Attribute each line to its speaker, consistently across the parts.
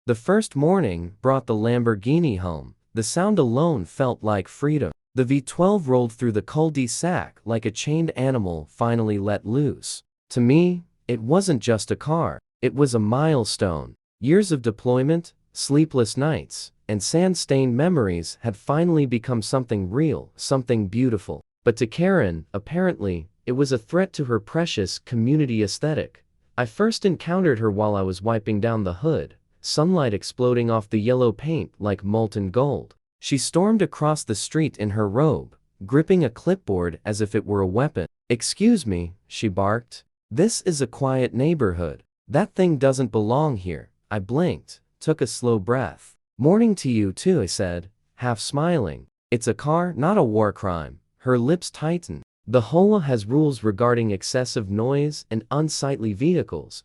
Speaker 1: The first morning brought the Lamborghini home. The sound alone felt like freedom. The V12 rolled through the cul-de-sac like a chained animal finally let loose. To me, it wasn't just a car. It was a milestone. Years of deployment, sleepless nights, and sand-stained memories had finally become something real, something beautiful. But to Karen, apparently, it was a threat to her precious community aesthetic. I first encountered her while I was wiping down the hood, sunlight exploding off the yellow paint like molten gold. She stormed across the street in her robe, gripping a clipboard as if it were a weapon. "Excuse me," she barked. "This is a quiet neighborhood. That thing doesn't belong here." I blinked, took a slow breath. "Morning to you too," I said, half smiling. "It's a car, not a war crime." Her lips tightened. "The HOA has rules regarding excessive noise and unsightly vehicles."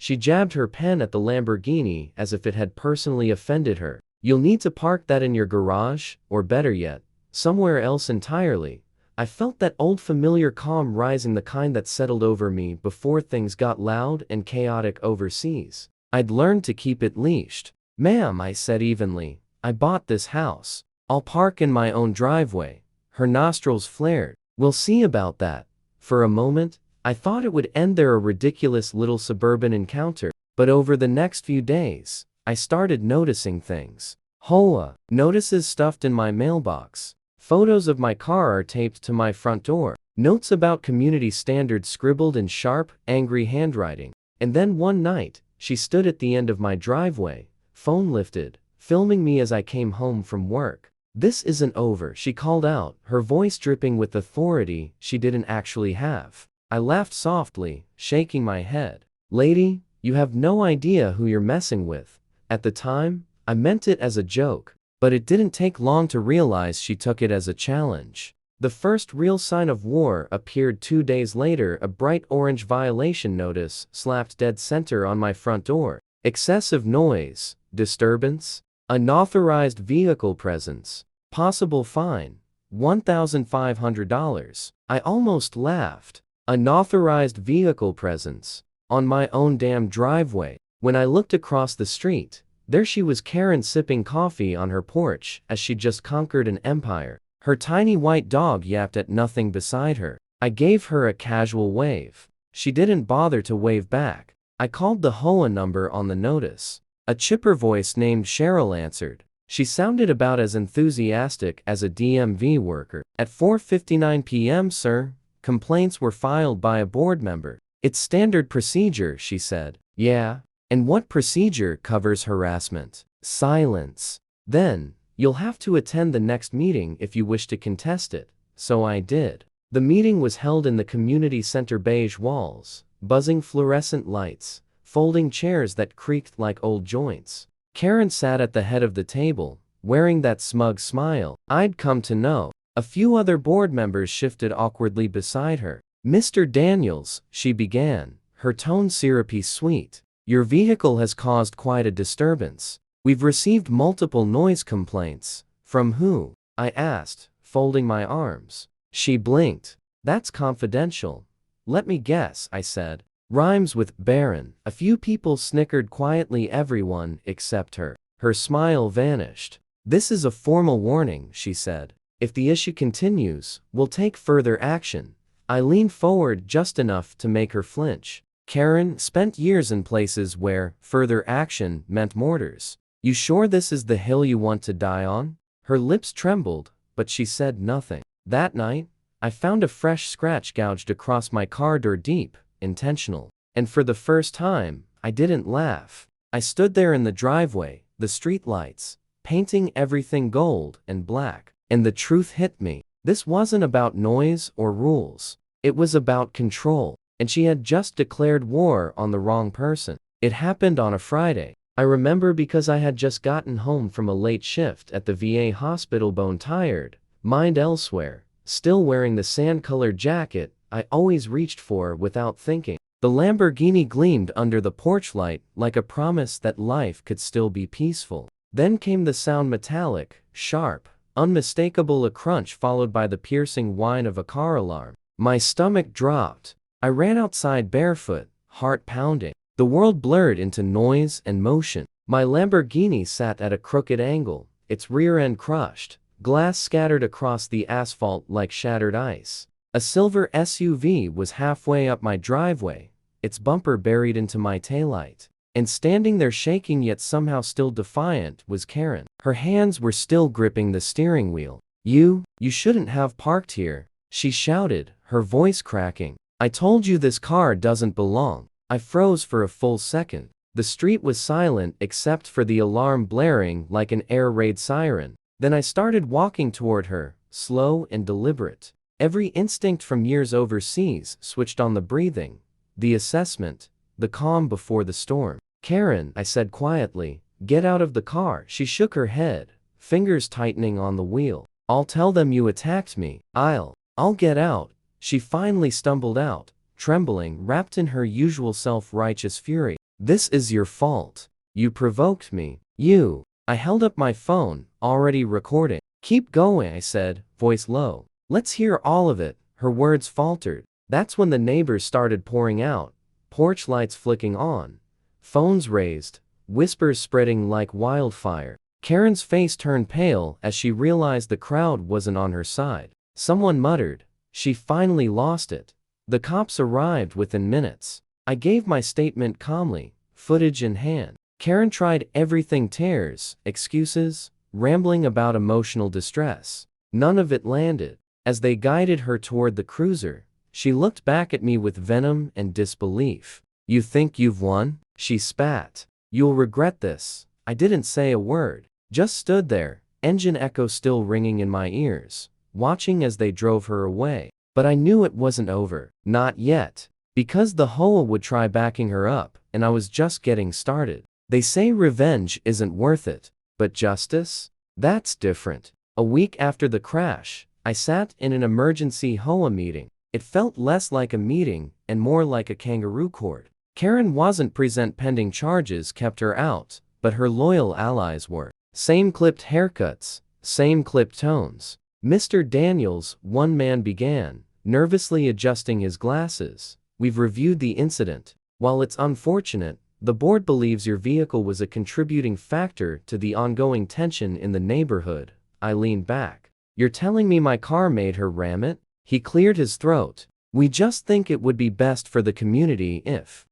Speaker 1: She jabbed her pen at the Lamborghini as if it had personally offended her. "You'll need to park that in your garage, or better yet, somewhere else entirely." I felt that old familiar calm rising, the kind that settled over me before things got loud and chaotic overseas. I'd learned to keep it leashed. "Ma'am," I said evenly, "I bought this house. I'll park in my own driveway." Her nostrils flared. "We'll see about that." For a moment, I thought it would end there, a ridiculous little suburban encounter. But over the next few days, I started noticing things. HOA notices stuffed in my mailbox. Photos of my car are taped to my front door. Notes about community standards scribbled in sharp, angry handwriting. And then one night, she stood at the end of my driveway, phone lifted, filming me as I came home from work. "This isn't over," she called out, her voice dripping with authority she didn't actually have. I laughed softly, shaking my head. "Lady, you have no idea who you're messing with." At the time, I meant it as a joke, but it didn't take long to realize she took it as a challenge. The first real sign of war appeared 2 days later. A bright orange violation notice slapped dead center on my front door. "Excessive noise, disturbance, unauthorized vehicle presence, possible fine, $1,500. I almost laughed. Unauthorized vehicle presence on my own damn driveway. When I looked across the street, there she was, Karen, sipping coffee on her porch as she'd just conquered an empire. Her tiny white dog yapped at nothing beside her. I gave her a casual wave. She didn't bother to wave back. I called the HOA number on the notice. A chipper voice named Cheryl answered. She sounded about as enthusiastic as a DMV worker. "At 4:59 p.m., sir, complaints were filed by a board member." "It's standard procedure," she said. "Yeah? And what procedure covers harassment?" Silence. "Then, you'll have to attend the next meeting if you wish to contest it." So I did. The meeting was held in the community center. Beige walls, buzzing fluorescent lights, folding chairs that creaked like old joints. Karen sat at the head of the table, wearing that smug smile I'd come to know. A few other board members shifted awkwardly beside her. "Mr. Daniels," she began, her tone syrupy sweet, "your vehicle has caused quite a disturbance. We've received multiple noise complaints." "From who?" I asked, folding my arms. She blinked. "That's confidential." "Let me guess," I said. "Rhymes with barren." A few people snickered quietly, everyone except her. Her smile vanished. "This is a formal warning," she said. "If the issue continues, we'll take further action." I leaned forward just enough to make her flinch. Karen spent years in places where further action meant mortars. "You sure this is the hill you want to die on?" Her lips trembled, but she said nothing. That night, I found a fresh scratch gouged across my car door, deep, intentional. And for the first time, I didn't laugh. I stood there in the driveway, the street lights, painting everything gold and black. And the truth hit me. This wasn't about noise or rules. It was about control. And she had just declared war on the wrong person. It happened on a Friday. I remember because I had just gotten home from a late shift at the VA hospital, bone tired, mind elsewhere, still wearing the sand-colored jacket I always reached for without thinking. The Lamborghini gleamed under the porch light like a promise that life could still be peaceful. Then came the sound, metallic, sharp, unmistakable, a crunch followed by the piercing whine of a car alarm. My stomach dropped. I ran outside barefoot, heart pounding. The world blurred into noise and motion. My Lamborghini sat at a crooked angle, its rear end crushed, glass scattered across the asphalt like shattered ice. A silver SUV was halfway up my driveway, its bumper buried into my taillight. And standing there shaking yet somehow still defiant was Karen. Her hands were still gripping the steering wheel. You shouldn't have parked here," she shouted, her voice cracking. "I told you this car doesn't belong." I froze for a full second. The street was silent except for the alarm blaring like an air raid siren. Then I started walking toward her, slow and deliberate. Every instinct from years overseas switched on: the breathing, the assessment, the calm before the storm. "Karen," I said quietly, "get out of the car." She shook her head, fingers tightening on the wheel. "I'll tell them you attacked me. I'll get out." She finally stumbled out, trembling, wrapped in her usual self-righteous fury. "This is your fault. You provoked me. You." I held up my phone, already recording. "Keep going," I said, voice low. "Let's hear all of it." Her words faltered. That's when the neighbors started pouring out, porch lights flicking on, phones raised, whispers spreading like wildfire. Karen's face turned pale as she realized the crowd wasn't on her side. Someone muttered, "She finally lost it." The cops arrived within minutes. I gave my statement calmly, footage in hand. Karen tried everything: tears, excuses, rambling about emotional distress. None of it landed. As they guided her toward the cruiser, she looked back at me with venom and disbelief. "You think you've won?" she spat. "You'll regret this." I didn't say a word, just stood there, engine echo still ringing in my ears, watching as they drove her away. But I knew it wasn't over. Not yet. Because the Hoa would try backing her up, and I was just getting started. They say revenge isn't worth it, but justice? That's different. A week after the crash, I sat in an emergency Hoa meeting. It felt less like a meeting and more like a kangaroo court. Karen wasn't present. Pending charges kept her out, but her loyal allies were. Same clipped haircuts, same clipped tones. "Mr. Daniels," one man began, nervously adjusting his glasses, "we've reviewed the incident. While it's unfortunate, the board believes your vehicle was a contributing factor to the ongoing tension in the neighborhood." I leaned back. "You're telling me my car made her ram it?" He cleared his throat. "We just think it would be best for the community if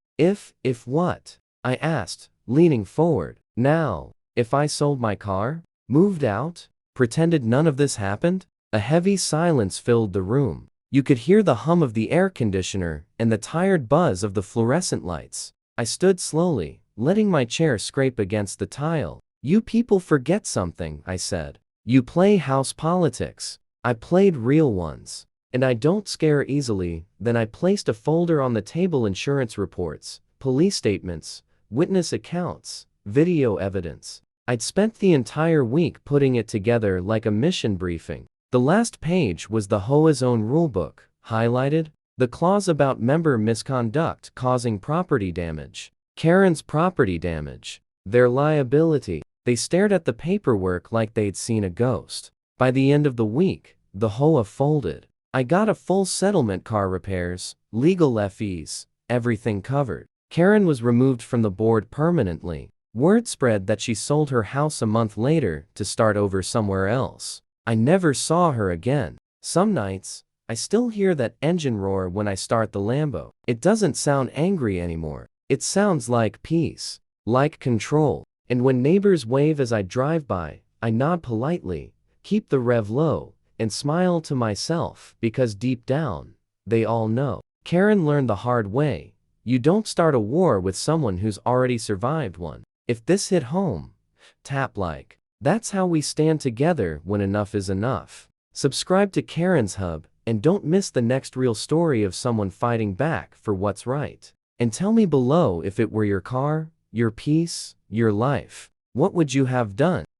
Speaker 1: what?" I asked, leaning forward. "Now, if I sold my car? Moved out? Pretended none of this happened?" A heavy silence filled the room. You could hear the hum of the air conditioner and the tired buzz of the fluorescent lights. I stood slowly, letting my chair scrape against the tile. "You people forget something," I said. "You play house politics. I played real ones. And I don't scare easily." Then I placed a folder on the table: insurance reports, police statements, witness accounts, video evidence. I'd spent the entire week putting it together like a mission briefing. The last page was the Hoa's own rulebook, highlighted, the clause about member misconduct causing property damage. Karen's property damage. Their liability. They stared at the paperwork like they'd seen a ghost. By the end of the week, the Hoa folded. I got a full settlement: car repairs, legal fees, everything covered. Karen was removed from the board permanently. Word spread that she sold her house a month later to start over somewhere else. I never saw her again. Some nights, I still hear that engine roar when I start the Lambo. It doesn't sound angry anymore. It sounds like peace, like control. And when neighbors wave as I drive by, I nod politely, keep the rev low, and smile to myself because deep down, they all know. Karen learned the hard way. You don't start a war with someone who's already survived one. If this hit home, tap like. That's how we stand together when enough is enough. Subscribe to Karen's Hub and don't miss the next real story of someone fighting back for what's right. And tell me below, if it were your car, your peace, your life, what would you have done?